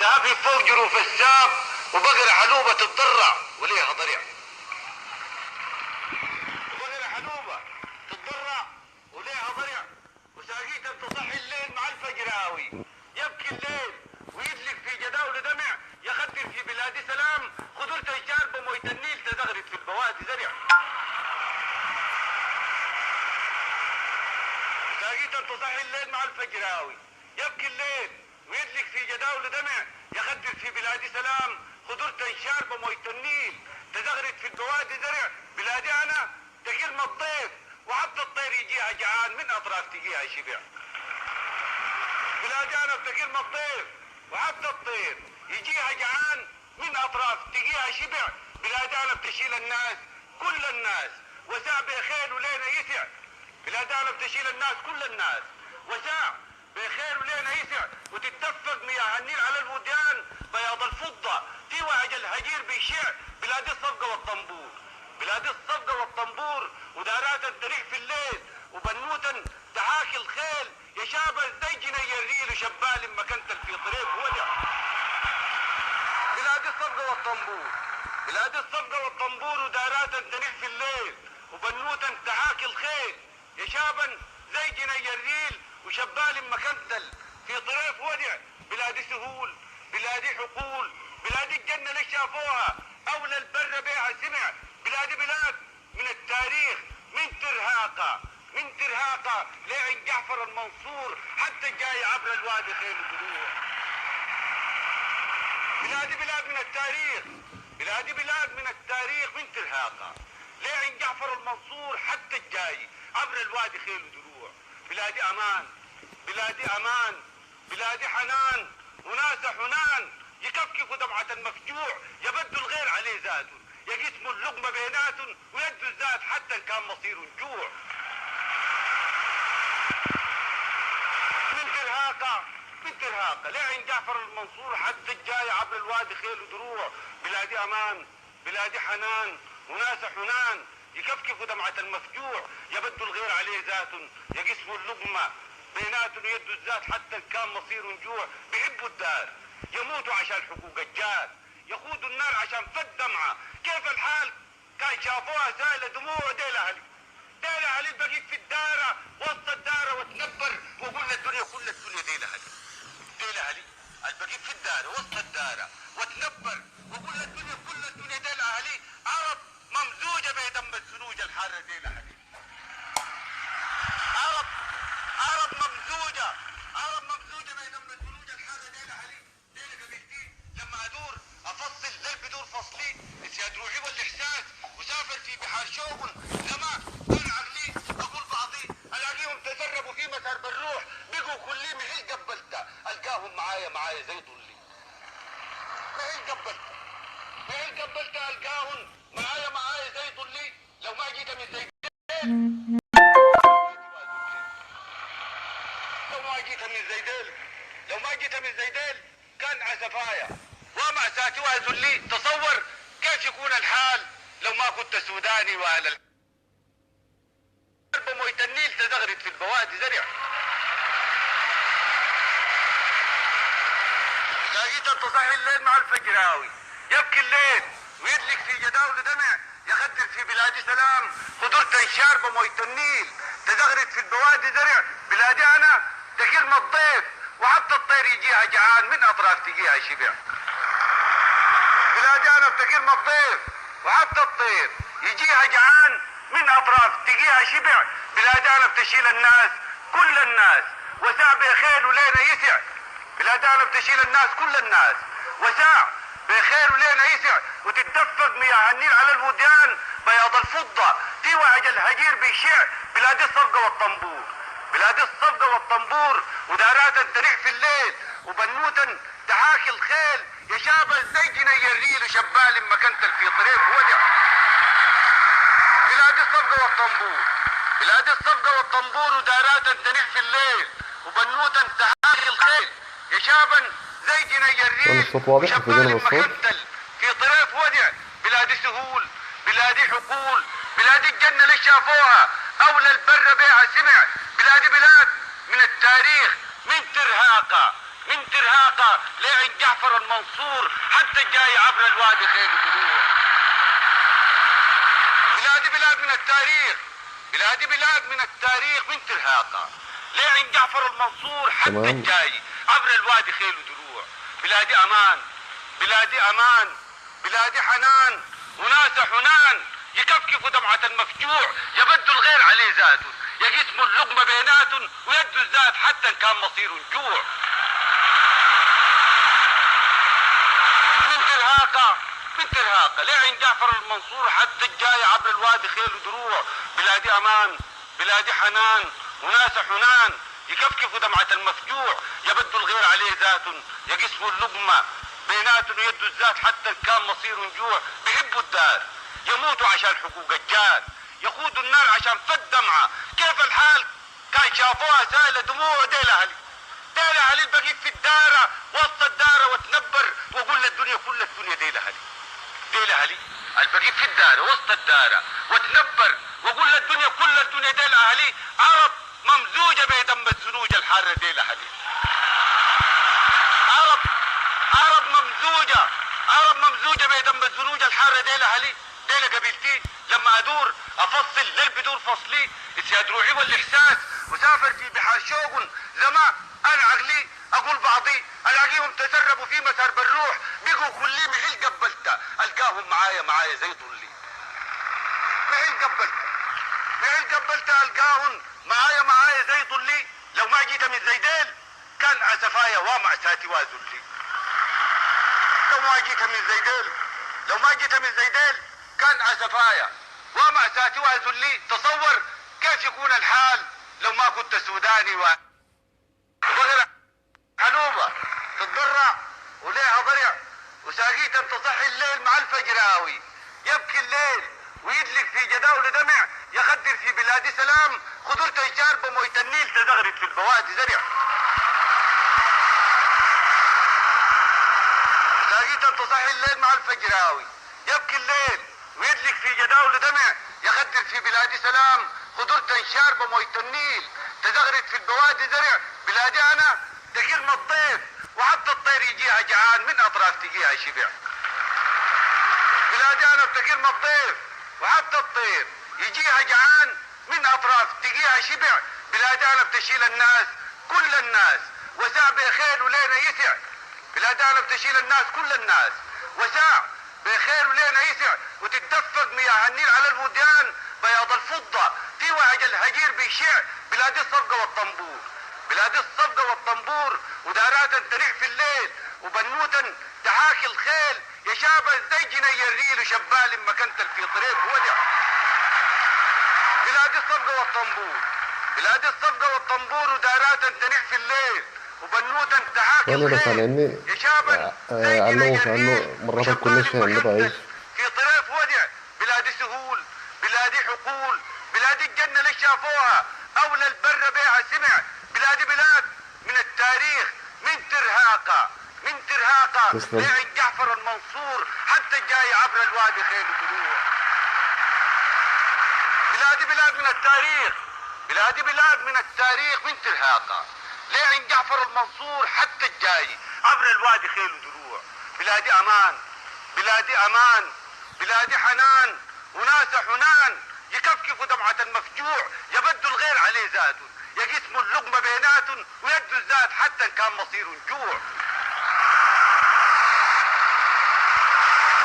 تهفي فوق جروف الساب وبقرة حلوبة تتضرع وليها ضرع. بقرة حلوبة تتضرع وليها ضرع وساقيتها بتصحي الليل مع الفجراوي يبكي الليل ويدلك في جداول دمع يخدر في بلاد سلام خضرت الشارب مويت النيل تزغرد في البوادي زرع. ساقيتها بتصحي الليل مع الفجراوي يبكي الليل ويدلك في جداول دمع يخدر في بلاد سلام خضرت شاربة مويت النيل تزغرد في البوادي زرع. بلادي انا تكلم الضيف وحتى الطير يجيها جعان من اطراف تجيها شبع. بلادي انا بتكلم الضيف وحتى الطير يجيها جعان من اطراف تجيها شبع. بلادي انا بتشيل الناس كل الناس وساع بخير ولينا يسع. بلادي انا بتشيل الناس كل الناس وساع بخير ولينا يسع وتتدفق مياه النيل على الوديان بياض الفضة في وهج الهجير بيشع. بلاد الصفقة والطنبور بلاد الصفقة والطنبور ودارات التريح في الليل وبنوتا تحاكي الخيل يا شابة زي جني الريل وشبال مكنتل في طريق ودع. بلاد الصفقة والطنبور بلاد الصفقة والطنبور ودارات التريح في الليل وبنوتا تحاكي الخيل يا شابا زي جني الريل وشبال مكنتل في طريق ودع. بلادي سهول بلادي حقول بلادي الجنة اللي شافوها أولى البر بيها سمع. بلادي بلاد من التاريخ من ترهاقة لعن جعفر المنصور حتى جاي عبر الوادي خير الدروع. بلادي بلاد من التاريخ بلادي بلاد من التاريخ من ترهاقة لعن جعفر المنصور حتى الجاي عبر الوادي خير الدروع. بلادي أمان بلادي أمان بلادي حنان وناس حنان يكفكفوا دمعة المفجوع يبدوا الغير عليه ذاته يقسموا اللقمة بيناتهم ويدوا الذات حتى إن كان مصير جوع. من ترهاقة لعن جعفر المنصور حتى الجاي عبر الوادي خيل ودروع. بلادي أمان بلادي حنان وناس حنان يكفكفوا دمعة المفجوع يبدوا الغير عليه ذاتهم يقسموا اللقمة بيناتهم ويدوا الذات حتى إن كان مصير جوع. بيحبوا الدار يموتوا عشان حقوق الجار يخوضوا النار عشان فد دمعة. كيف الحال كان شافوها سائلة دموع ديل أهلي بقيت في الدارة وسط الدارة واتنبر وقول للدنيا كل الدنيا ديل أهلي البقيت في الدارة وسط الدارة واتنبر وقول للدنيا كل الدنيا ديل أهلي عرب ممزوجة بيدم الزنوج الحارة ديل أهلي. عرب ممزوجة بيدم الزنوج الحارة ديل أهلي. ديل قبيلتي لما أدور أفصل زي بدور فصلي نسياد روحي والإحساس وسافر في بحار شوق لما أنا عقلي أقول بعضي ألاقيهم تسربوا في مسار بالروح بقوا كلي مهل قبلته ألقاهم معايا زي طولي مهل قبلته ألقاهم معايا زي طولي. لو ما جيت من زيدين لو ما جيت من زيدين كان عسفايا ومأساتي وذلي. تصور كيف يكون الحال لو ما كنت سوداني واهل الحرب مويت النيل تزغرد في البوادي زرع. ساقيتها تصحي الليل مع الفجراوي يبكي الليل ويدلك في جداول دمع يخدر في بلاد سلام خضرت شاربة مويت النيل تزغرد في البوادي زرع. بلادي انا تكلم الضيف وحتى الطير يجيها جعان من اطراف تجيها شبع. بلادي انا بتكلم الضيف وحتى الطير يجيها جعان من اطراف تجيها شبع. بلادي انا بتشيل الناس كل الناس وساع بخير ولينا يسع. بلادي انا بتشيل الناس كل الناس وساع بخير ولينا يسع وتتدفق مياه النيل على الوديان بياض الفضة في وهج الهجير بيشع. بلادي الصفقة والطنبور بلادي الصفقة والطنبور ودارات تريح في الليل وبنوتا تحاكي الخيل يا شابة زي جني الريل وشبال مكنتل في طريق ودع. بلادي الصفقة والطنبور ودارات تريح في الليل وبنوتا تحاكي الخيل يا شابا زي جني الريل وشبال مكنتل في طريق ودع. بلادي سهول بلادي حقول بلادي الجنة اللي شافوها أولى البر بيها سمع. بلادي بلاد من التاريخ من من ترهاقة لعين جعفر المنصور حتى الجاي عبر الوادي خيل ودروع. بلادي بلاد من التاريخ، بلادي بلاد من التاريخ من ترهاقة لعين جعفر المنصور حتى الجاي عبر الوادي خيل ودروع. بلادي امان، بلادي امان، بلادي حنان وناس حنان يكفكفوا دمعة المفجوع يبدوا الغير عليه زاد يقسموا اللقمة بيناتهم ويدوا الزاد حتى ان كان مصير جوع. من ترهاقة، من ترهاقة لعين جعفر المنصور حتى الجاي عبر الوادي خيل ودروع. بلادي امان، بلادي حنان وناس حنان يكفكفوا دمعة المفجوع يبدوا الغير عليه ذاتهم يقسموا اللقمة بيناتهم ويدوا الزاد حتى ان كان مصير جوع. بيحبوا الدار يموتوا عشان حقوق الجار، يخوضوا النار عشان فد دمعة. كيف الحال كان شافوها سائلة دموع ديل اهلي، ديل اهلي البقيت في الدارة وسط الدارة واتنبر واقول للدنيا كل الدنيا ديل اهلي، ديل اهلي البقيت في الدارة وسط الدارة واتنبر واقول للدنيا كل الدنيا ديل اهلي. عرب ممزوجة بدم الزنوج الحارة ديل اهلي، عرب، عرب ممزوجة، عرب ممزوجة بدم الزنوج الحارة ديل اهلي. ديل قبيلتي لما ادور افصل ليل بدون فصلي اسياد روحي والاحساس وسافر في بحار شوق زمان انا عقلي اقول بعضي الاقيهم تسربوا في مسار بالروح بقوا كلي محل قبلته القاهم معايا زي طلي. محل قبلته، محل قبلته القاهم معايا زي طلي. لو ما جيت من زيديل كان اسفايا ومأساتي وازلي. لو ما جيت من زيديل، لو ما جيت من زيديل كان اسفايا ومأساتي وازلي. تصور كيف يكون الحال لو ما كنت سوداني وضرع حنوبة تتضرع وليها ضرع وساقيت ان تصحي الليل مع الفجراوي يبكي الليل ويدلك في جداول دمع يخدر في بلاد سلام خضرت الشار بمويت النيل تزغرد في البوادي زرع. ساقيت ان تصحي الليل مع الفجراوي يبكي الليل ويدلك في جداول دمع يخدر في بلاد سلام خضرت انشار بمويت النيل تزغرد في البوادي زرع. بلادي انا تكرم الضيف وحتى الطير يجيها جعان من اطراف تجيها شبع. بلادي انا بتكرم الضيف وحتى الطير يجيها جعان من اطراف تجيها شبع. بلادي انا بتشيل الناس كل الناس وساع بخير ولينا يسع. بلادي انا بتشيل الناس كل الناس وساع بخير ولينا يسع وتتدفق مياه النيل على الوديان بياض الفضة في وهج الهجير بيشع. بلادي الصفقة والطنبور، بلادي الصفقة والطنبور ودارات تريح في الليل وبنوتا تحاكي الخيل يا شابة زي جني الريل وشبال مكانت في طريق ودع. بلادي الصفقة والطنبور، بلادي الصفقة والطنبور ودارات تريح في الليل وبنوتا تحاكي الخيل يا شابة زي جني الريل وشبال مكانت في طريق ودع. بلادي سهول، بلادي حقول، بلادي الجنة اللي شافوها أولى البر بيها سمع. بلادي بلاد من التاريخ من ترهاقة، من ترهاقة لعين جعفر المنصور حتى الجاي عبر الوادي خيل ودروع. بلادي بلاد من التاريخ، بلادي بلاد من التاريخ من ترهاقة لعين جعفر المنصور حتى الجاي عبر الوادي خيل ودروع. بلادي أمان، بلادي أمان، بلادي حنان وناس حنان يكفكفوا دمعة المفجوع يبدوا الغير عليه زادهم يقسموا اللقمة بيناتهم ويدوا الزاد حتى ان كان مصير جوع.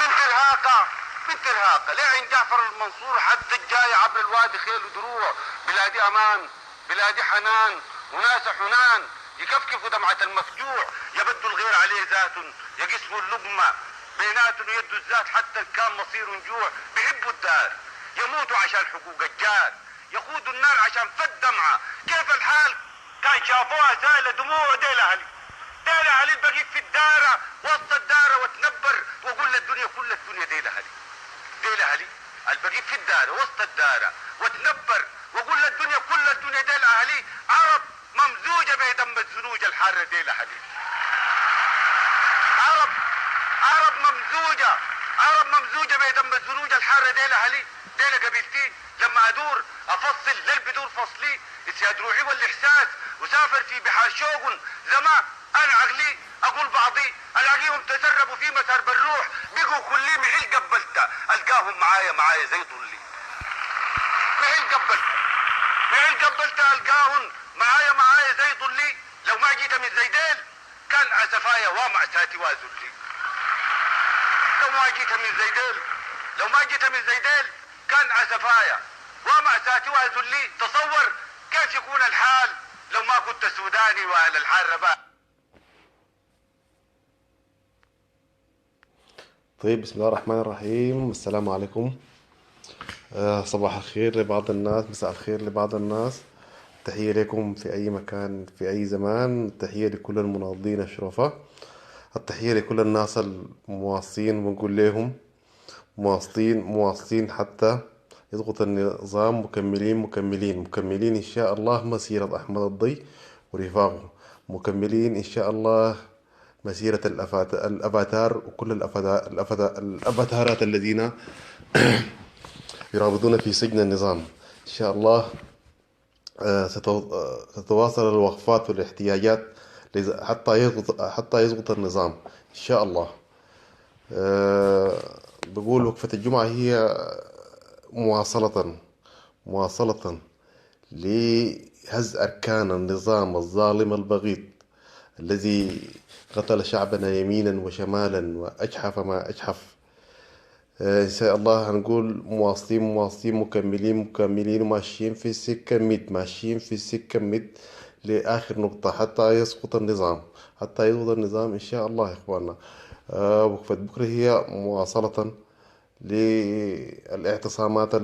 من ترهاقة، من ترهاقة لعين جعفر المنصور حتى الجاي عبر الوادي خيل ودروع. بلادي امان، بلادي حنان وناس حنان يكفكفوا دمعة المفجوع يبدوا الغير عليه ذاتهم يقسموا اللقمة بيناتهم ويدوا الزاد حتى ان كان مصير جوع. بيحبوا الدار يموتوا عشان حقوق الجار، يخوضوا النار عشان فد دمعة. كيف الحال كان شافوها سائلة دموع ديل اهلي، ديل اهلي البقيت في الدارة وسط الدارة واتنبر واقول للدنيا كل الدنيا ديل اهلي، ديل اهلي البقيت في الدارة وسط الدارة واتنبر واقول للدنيا كل الدنيا ديل اهلي. عرب ممزوجة بدم الزنوج الحارة ديل اهلي، عرب، عرب ممزوجة، عرب ممزوجة بدم الزنوج الحارة ديل اهلي. ديل قبيلتي لما ادور افصل ليل بدون فصلي اسياد روحي والاحساس وسافر في بحار شوق زمان انا عقلي اقول بعضي الاقيهم تسربوا في مسار بالروح، بقوا كلي محل قبلته القاهم معايا زي ضلي. محل قبلته القاهم معايا زي ضلي. لو ما جيت من زيدين كان اسفايا ومأساتي وذلي. لو ما جيت من زيدين كان اسفايا ومأساتي وذلي. تصور كيف يكون الحال لو ما كنت سوداني واهل الحال رباء. طيب، بسم الله الرحمن الرحيم. السلام عليكم. صباح الخير لبعض الناس، مساء الخير لبعض الناس. تحية لكم في أي مكان في أي زمان. تحية لكل المناضلين الشرفاء. التحية لكل الناس المواصلين، ونقول لهم مواصلين حتى يضغط النظام. مكملين إن شاء الله مسيرة أحمد الضي ورفاقه. مكملين إن شاء الله مسيرة الأفاتار وكل الأفاتارات الذين يرابطون في سجن النظام. إن شاء الله ستتواصل الوقفات والاحتياجات حتى يضغط النظام إن شاء الله. بقول وقفة الجمعة هي مواصلة لهز أركان النظام الظالم البغيض الذي قتل شعبنا يمينا وشمالا وأجحف ما أجحف. إن شاء الله هنقول مواصلين مكملين وماشيين في السكة مد لآخر نقطة حتى يسقط النظام، حتى يسقط النظام إن شاء الله يا إخواننا. وقفة بكرة هي مواصلة للاعتصامات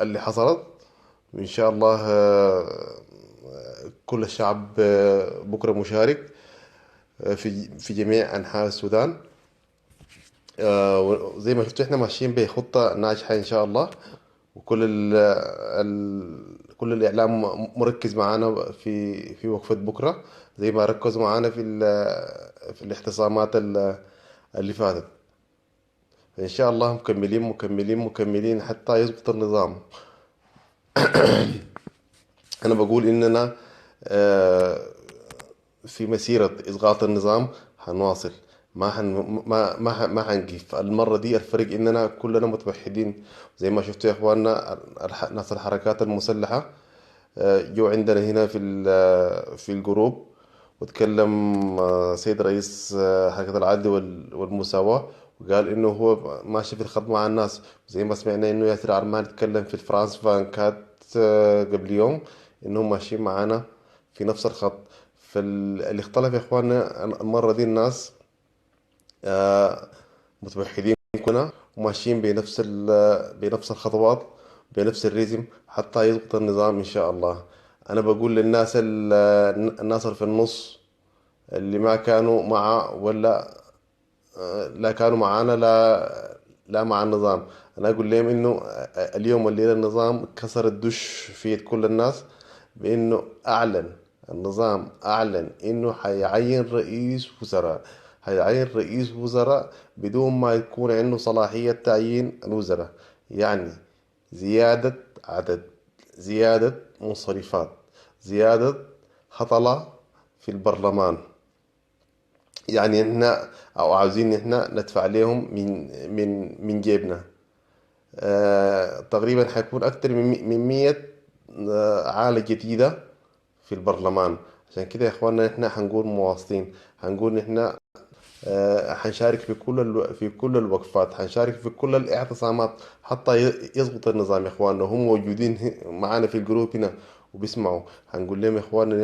اللي حصلت. إن شاء الله كل الشعب بكرة مشارك في جميع أنحاء السودان. زي ما شفتوا احنا ماشيين بخطة ناجحة إن شاء الله، وكل كل الإعلام مركز معانا في وقفة بكرة، زي ما ركزوا معانا في الاعتصامات اللي فاتت. إن شاء الله مكملين حتى يضبط النظام. أنا بقول إننا في مسيرة إسقاط النظام هنواصل، ما حنقف المرة دي. الفرق إننا كلنا متوحدين، زي ما شفتوا يا إخواننا ناس الحركات المسلحة جو عندنا هنا في الجروب، وتكلم سيد رئيس حركة العدل والمساواة، وقال إنه هو ماشي في الخط مع الناس. زي ما سمعنا إنه ياسر عرمان يتكلم في فرانس فانكات قبل يوم إنهم ماشيين معانا في نفس الخط. فاللي اختلف يا إخواننا المرة دي الناس متوحدين كنا وماشيين بنفس الخطوات، بنفس الريتم حتى يضبط النظام إن شاء الله. أنا بقول للناس الناس اللي في النص اللي ما كانوا مع ولا لا كانوا معانا لا مع النظام، أنا أقول لهم إنه اليوم والليلة النظام كسر الدش في كل الناس، بإنه النظام أعلن إنه هيعين رئيس وزراء بدون ما يكون عنده صلاحية تعيين الوزراء. يعني زيادة عدد، زيادة مصرفات، زيادة هطلة في البرلمان. يعني احنا او عاوزين احنا ندفع لهم من جيبنا. تقريبا حيكون اكتر من 100 عالة جديدة في البرلمان. عشان كده يا اخواننا احنا حنقول مواصلين، حنقول احنا حنشارك في كل الوقفات، حنشارك في كل الاعتصامات حتى يضبط النظام. يا اخواننا هم موجودين معانا في الجروب هنا وبيسمعوا. حنقول لهم يا اخواننا ان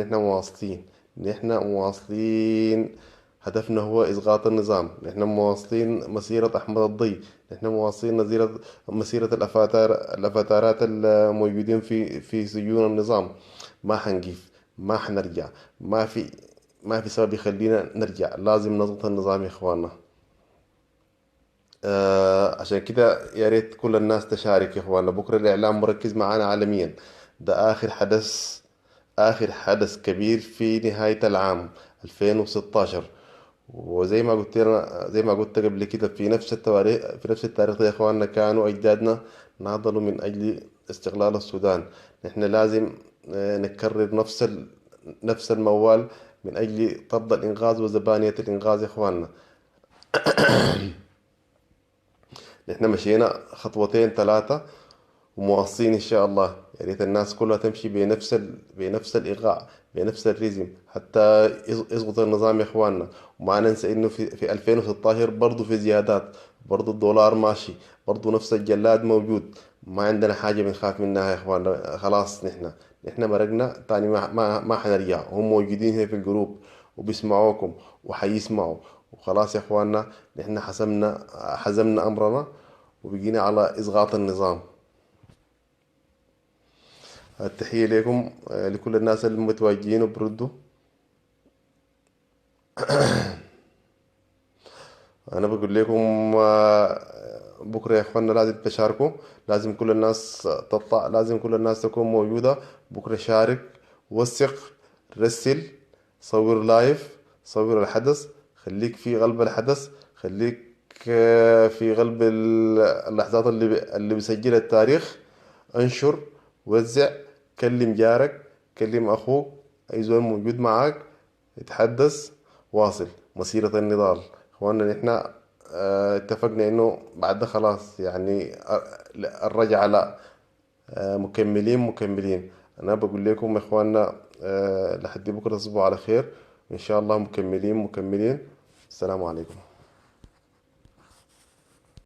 احنا مواصلين، هدفنا هو إسقاط النظام. نحن مواصلين مسيرة أحمد الضي، نحن مواصلين مسيرة الأفاتارات الموجودين في سجون النظام. ما حنقف، ما حنرجع، ما في سبب يخلينا نرجع. لازم نضبط النظام يا إخواننا. عشان كده يا ريت كل الناس تشارك يا إخواننا. بكرة الإعلام مركز معانا عالميا، ده آخر حدث كبير في نهاية العام 2016. زي ما قلت قبل كده في نفس التاريخ ده يا اخواننا كانوا اجدادنا ناضلوا من اجل استقلال السودان. نحن لازم نكرر نفس الموال من أجل طرد الإنغاز وزبانية الإنغاز يا إخواننا. نحن مشينا خطوتين ثلاثة ومواصلين إن شاء الله. يا ريت الناس كلها تمشي بنفس الإيقاع، بنفس الريزم، حتى يظبط النظام يا إخواننا. وما ننسى إنه في 2016 برضو في زيادات، برضو الدولار ماشي، برضو نفس الجلاد موجود. ما عندنا حاجة بنخاف منها يا إخواننا. خلاص نحن مرقنا تاني، ما حنرجع. هم موجودين هنا في الجروب وبيسمعوكم وحيسمعوا. وخلاص يا إخواننا، نحن حزمنا أمرنا وبقينا على إسقاط النظام. التحية لكم، لكل الناس المتواجدين وبردوا. أنا بقول لكم بكرة يا إخوانا لازم تشاركوا، لازم كل الناس تطلع، لازم كل الناس تكون موجودة بكرة. شارك، وثق، رسل، صور لايف، صور الحدث، خليك في قلب الحدث، خليك في قلب اللحظات اللي بيسجلها التاريخ. انشر، وزع، كلم جارك، كلم أخوك، أي زول موجود معاك، اتحدث، واصل مسيرة النضال. اخوانا نحن اتفقنا انه بعد ده خلاص يعني الرجعة لا، مكملين. انا بقول لكم يا اخوانا لحد بكرة تصبحوا على خير ان شاء الله. مكملين. السلام عليكم.